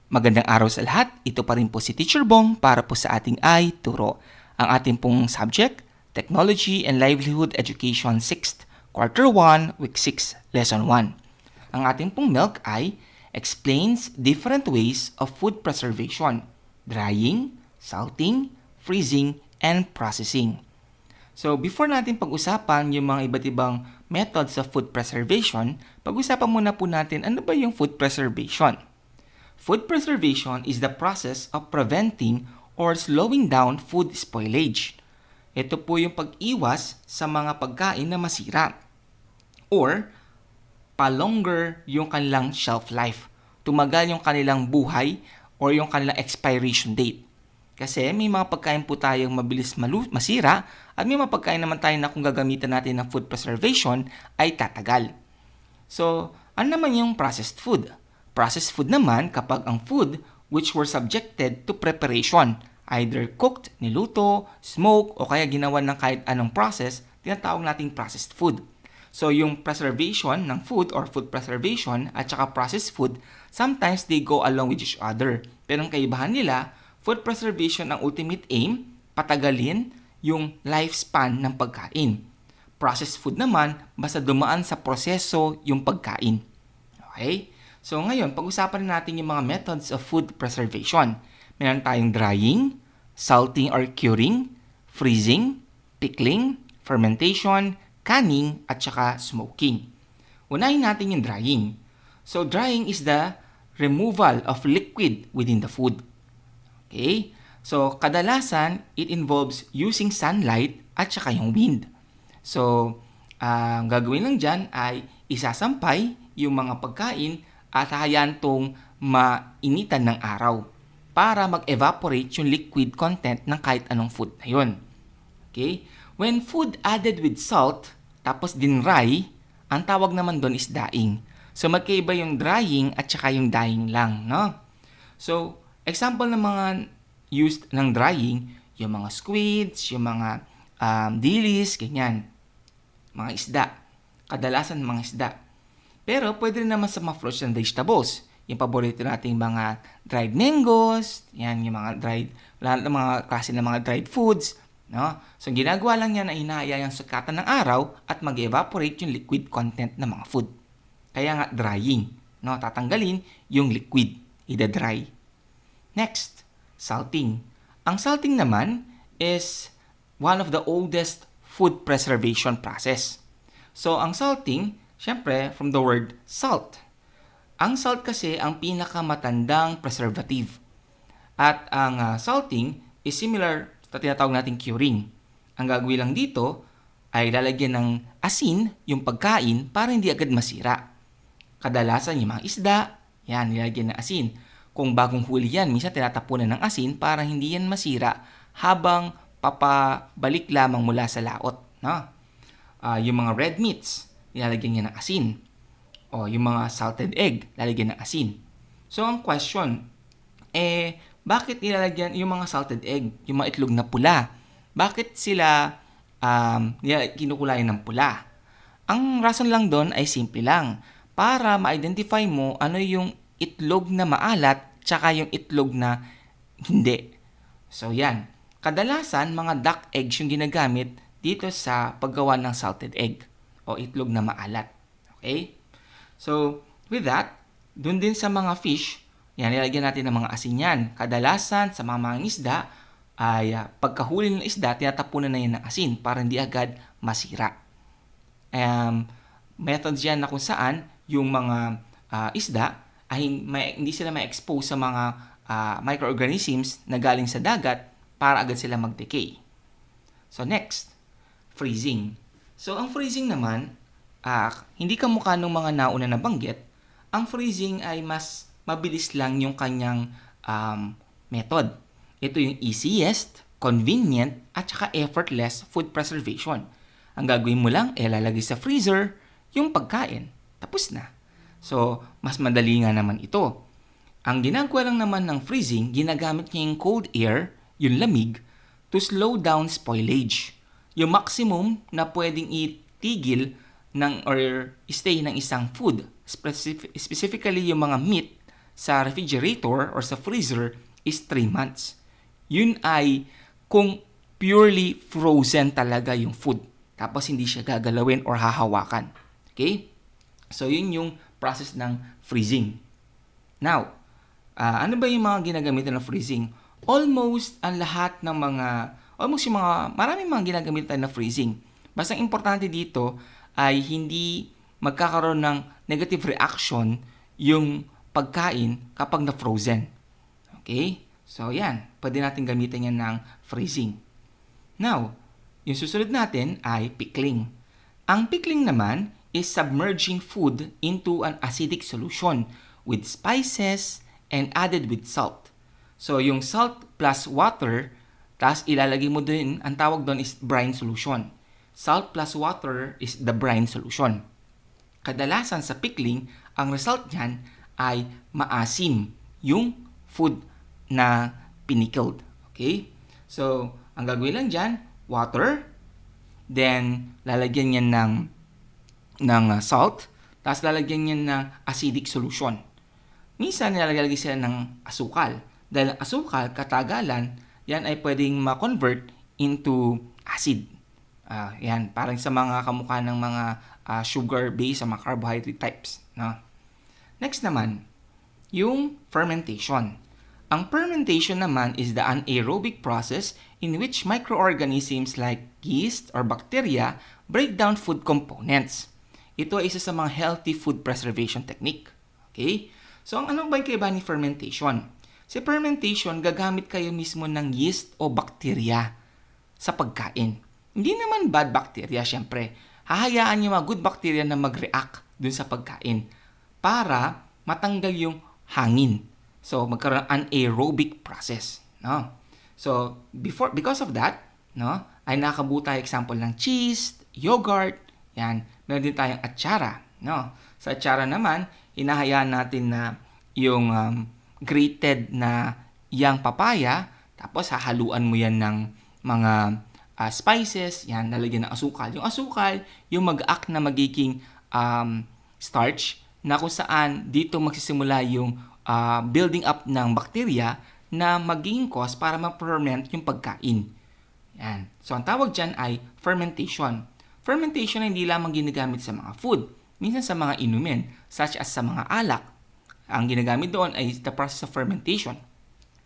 Magandang araw sa lahat. Ito pa rin po si Teacher Bong para po sa ating iTuro. Ang ating pong subject, Technology and Livelihood Education 6th, Quarter 1, Week 6, Lesson 1. Ang ating pong milk ay explains different ways of food preservation, drying, salting, freezing, and processing. So, before natin pag-usapan yung mga iba't ibang methods of food preservation, pag-usapan muna po natin ano ba yung food preservation. Food preservation is the process of preventing or slowing down food spoilage. Ito po yung pag-iwas sa mga pagkain na masira or pa-longer yung kanilang shelf life. Tumagal yung kanilang buhay or yung kanilang expiration date. Kasi may mga pagkain po tayong mabilis masira at may mga pagkain naman tayo na kung gagamitan natin ng food preservation ay tatagal. So, ano naman yung processed food? Processed food naman kapag ang food which were subjected to preparation, either cooked, niluto, smoke, o kaya ginawa ng kahit anong process, tinatawag nating processed food. So, yung preservation ng food or food preservation at saka processed food, sometimes they go along with each other. Pero ang kaibahan nila, food preservation ang ultimate aim, patagalin yung lifespan ng pagkain. Processed food naman, basta dumaan sa proseso yung pagkain. Okay? So ngayon, pag-usapan natin yung mga methods of food preservation. Meron tayong drying, salting or curing, freezing, pickling, fermentation, canning, at saka smoking. Unahin natin yung drying. So drying is the removal of liquid within the food. Okay? So kadalasan, it involves using sunlight at saka yung wind. So, ang gagawin lang dyan ay isasampay yung mga pagkain at hayaan itong mainitan ng araw para mag-evaporate yung liquid content ng kahit anong food na yun. Okay? When food added with salt, tapos dinry, ang tawag naman doon is dyeing. So, magkaiba yung drying at saka yung dyeing lang, no? So, example ng mga used ng drying, yung mga squids, yung mga dilis, ganyan. Mga isda. Kadalasan mga isda. Pero pwede rin naman sa mga fruits and vegetables. Yung paborito nating mga dried mangoes, yan, yung mga dried, lahat ng mga klase ng mga dried foods. No? So, ginagawa lang yan na hinahaya yung sukatan ng araw at mag-evaporate yung liquid content ng mga food. Kaya nga, drying. No? Tatanggalin yung liquid. Ida-dry. Next, salting. Ang salting naman is one of the oldest food preservation process. So, ang salting, syempre, from the word salt. Ang salt kasi ang pinakamatandang preservative. At ang salting is similar sa tinatawag nating curing. Ang gagawin lang dito ay lalagyan ng asin yung pagkain para hindi agad masira. Kadalasan yung mga isda, yan, nilalagyan ng asin. Kung bagong huli yan, minsan tinatapunan ng asin para hindi yan masira habang papabalik lamang mula sa laot. No? Yung mga red meats, nilalagyan niya ng asin. O yung mga salted egg, lalagyan ng asin. So, ang question, bakit nilalagyan yung mga salted egg, yung mga itlog na pula? Bakit sila kinukulayan ng pula? Ang rason lang doon ay simple lang. Para ma-identify mo ano yung itlog na maalat tsaka yung itlog na hindi. So, yan. Kadalasan, mga duck eggs yung ginagamit dito sa paggawa ng salted egg o itlog na maalat. Okay? So, with that, dun din sa mga fish, yan, nilagyan natin ng mga asin yan. Kadalasan, sa mga isda, ay pagkahuli ng isda, tinatapunan na yan ng asin para hindi agad masira. Methods yan na kung saan yung mga isda ay hindi sila ma-expose sa mga microorganisms na galing sa dagat para agad sila mag-decay. So next, freezing. So ang freezing naman, hindi kamukha ng mga nauna na banggit, ang freezing ay mas mabilis lang yung kanyang method. Ito yung easiest, convenient, at saka effortless food preservation. Ang gagawin mo lang, lalagay sa freezer yung pagkain. Tapos na. So, mas madali nga naman ito. Ang ginagawa lang naman ng freezing, ginagamit niya yung cold air, yung lamig, to slow down spoilage. Yung maximum na pwedeng itigil ng or stay ng isang food, specifically yung mga meat, sa refrigerator or sa freezer is 3 months. Yun ay kung purely frozen talaga yung food. Tapos hindi siya gagalawin or hahawakan. Okay? So yun yung process ng freezing. Now, ano ba yung mga ginagamitan ng freezing? Almost maraming mga ginagamitan ng freezing. Basta ang importante dito ay hindi magkakaroon ng negative reaction yung pagkain kapag na-frozen. Okay? So, yan. Pwede natin gamitin yan ng freezing. Now, yung susunod natin ay pickling. Ang pickling naman is submerging food into an acidic solution with spices and added with salt. So, yung salt plus water, tapos ilalagay mo din, ang tawag doon is brine solution. Salt plus water is the brine solution. Kadalasan sa pickling, ang result niyan ay maasim yung food na pinickled. Okay? So, ang gagawin lang dyan, water, then lalagyan niyan ng salt, tapos lalagyan niyan ng acidic solution. Minsan nilalagay sila ng asukal. Dahil ang asukal, katagalan, yan ay pwedeng ma-convert into acid. Yan, parang sa mga kamukha ng mga sugar-based sa mga carbohydrate types. No? Next naman, yung fermentation. Ang fermentation naman is the anaerobic process in which microorganisms like yeast or bacteria break down food components. Ito ay isa sa mga healthy food preservation technique. Okay? So, ano ba yung kaiba ni fermentation? Sa fermentation, gagamit kayo mismo ng yeast o bacteria sa pagkain. Hindi naman bad bacteria, syempre. Hahayaan yung mga good bacteria na mag-react dun sa pagkain para matanggal yung hangin. So, magkaroon ng anaerobic process. No? So, because of that, no, ay nakabuo tayo example ng cheese, yogurt, yan. Meron din tayong atsara. No? Sa atsara naman, hinahayaan natin na yung grated na yang papaya, tapos hahaluan mo yan ng mga spices, yan, lalagyan ng asukal. Yung asukal, yung mag-act na magiging starch, na kung saan dito magsisimula yung building up ng bacteria na magiging cause para ma-ferment yung pagkain. Yan. So, ang tawag dyan ay fermentation. Fermentation ay hindi lamang ginagamit sa mga food, minsan sa mga inumin, such as sa mga alak. Ang ginagamit doon ay the process of fermentation.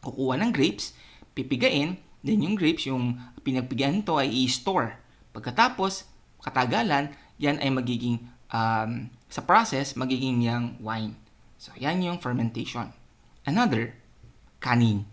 Kukuha ng grapes, pipigain, then yung grapes, yung pinagpigain to ay i-store. Pagkatapos, katagalan, yan ay magiging, sa process, magiging yung wine. So, yan yung fermentation. Another, canning.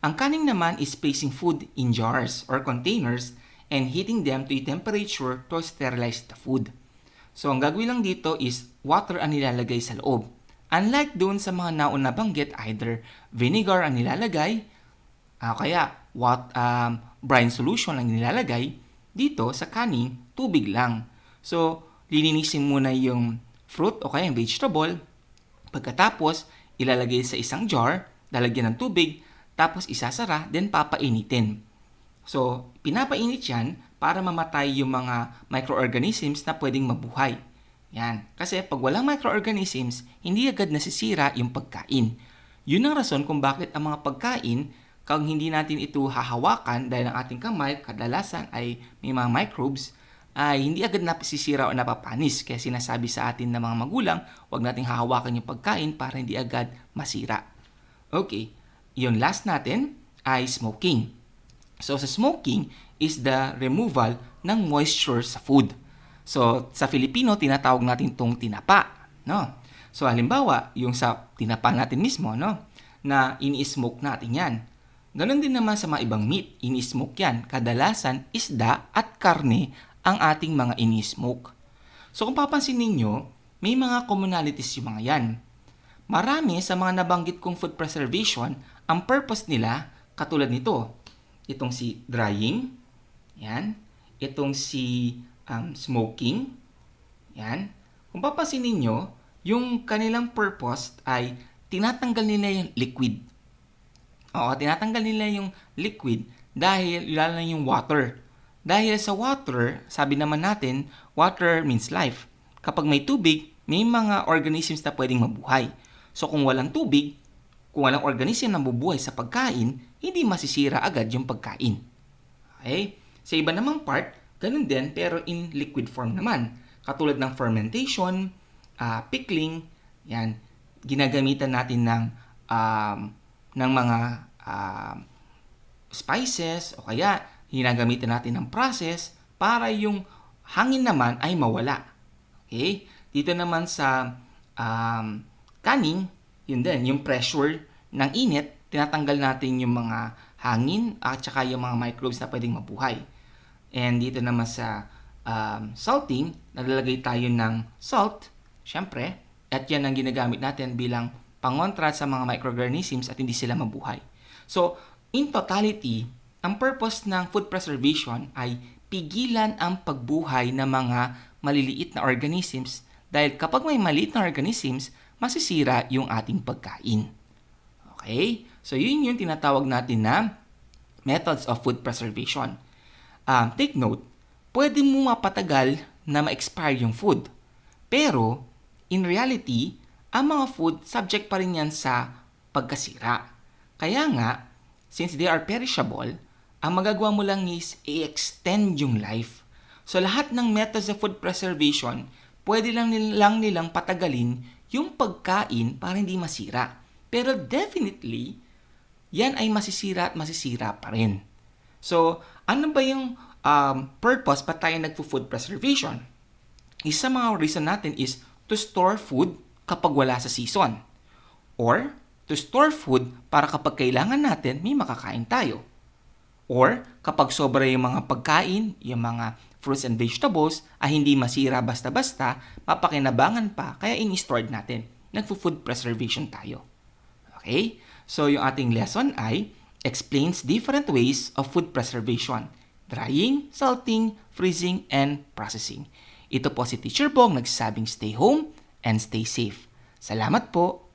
Ang canning naman is placing food in jars or containers and heating them to a temperature to sterilize the food. So, ang gagawin lang dito is water ang nilalagay sa loob. Unlike doon sa mga nauna banggit, either vinegar ang nilalagay, kaya brine solution ang nilalagay, dito sa canning, tubig lang. So, lilinisin muna yung fruit o kaya yung vegetable. Pagkatapos, ilalagay sa isang jar, lalagyan ng tubig, tapos isasara, then papainitin. So, pinapainit yan para mamatay yung mga microorganisms na pwedeng mabuhay. Yan. Kasi pag walang microorganisms, hindi agad nasisira yung pagkain. Yun ang rason kung bakit ang mga pagkain, kung hindi natin ito hahawakan dahil ang ating kamay, kadalasan ay may mga microbes, ay hindi agad nasisira o napapanis. Kaya sinasabi sa atin ng mga magulang, huwag nating hahawakan yung pagkain para hindi agad masira. Okay. Yung last natin ay smoking. So, sa smoking is the removal ng moisture sa food. So, sa Filipino, tinatawag natin itong tinapa, no? So, halimbawa, yung sa tinapa natin mismo, no? Na ini-smoke natin yan. Ganon din naman sa mga ibang meat, ini-smoke yan. Kadalasan, isda at karne ang ating mga ini-smoke. So, kung papansin ninyo, may mga commonalities yung mga yan. Marami sa mga nabanggit kong food preservation, ang purpose nila, katulad nito. Itong si drying, yan. Itong si smoking, yan. Kung papansin ninyo, yung kanilang purpose ay tinatanggal nila yung liquid. Oo, tinatanggal nila yung liquid dahil lalo na yung water. Dahil sa water, sabi naman natin, water means life. Kapag may tubig, may mga organisms na pwedeng mabuhay. So kung walang tubig, kung walang organism na bubuhay sa pagkain, hindi masisira agad yung pagkain. Okay? Sa iba namang part, ganun din pero in liquid form naman. Katulad ng fermentation, pickling, yan, ginagamitan natin ng mga spices o kaya ginagamitan natin ng process para yung hangin naman ay mawala. Okay? Dito naman sa canning, yun din, yung pressure ng init, tinatanggal natin yung mga hangin at saka yung mga microbes na pwedeng mabuhay. And dito naman sa salting, naglalagay tayo ng salt, syempre, at yan ang ginagamit natin bilang pangontra sa mga microorganisms at hindi sila mabuhay. So, in totality, ang purpose ng food preservation ay pigilan ang pagbuhay ng mga maliliit na organisms dahil kapag may maliit na organisms, masisira yung ating pagkain. Okay? So, yun yung tinatawag natin na methods of food preservation. Take note, pwede mo mapatagal na ma-expire yung food. Pero, in reality, ang mga food subject pa rin yan sa pagkasira. Kaya nga, since they are perishable, ang magagawa mo lang is i-extend yung life. So, lahat ng methods of food preservation, pwede lang nilang patagalin yung pagkain para hindi masira. Pero definitely, yan ay masisira at masisira pa rin. So, ano ba yung purpose pa tayo nagpo-food preservation? Isa mga reason natin is to store food kapag wala sa season. Or, to store food para kapag kailangan natin, may makakain tayo. Or, kapag sobra yung mga pagkain, yung mga fruits and vegetables, ay hindi masira basta-basta, mapakinabangan pa, kaya in-stored natin. Nagpo-food preservation tayo. Okay? So, yung ating lesson ay explains different ways of food preservation. Drying, salting, freezing, and processing. Ito po si Teacher Bong nagsasabing stay home and stay safe. Salamat po!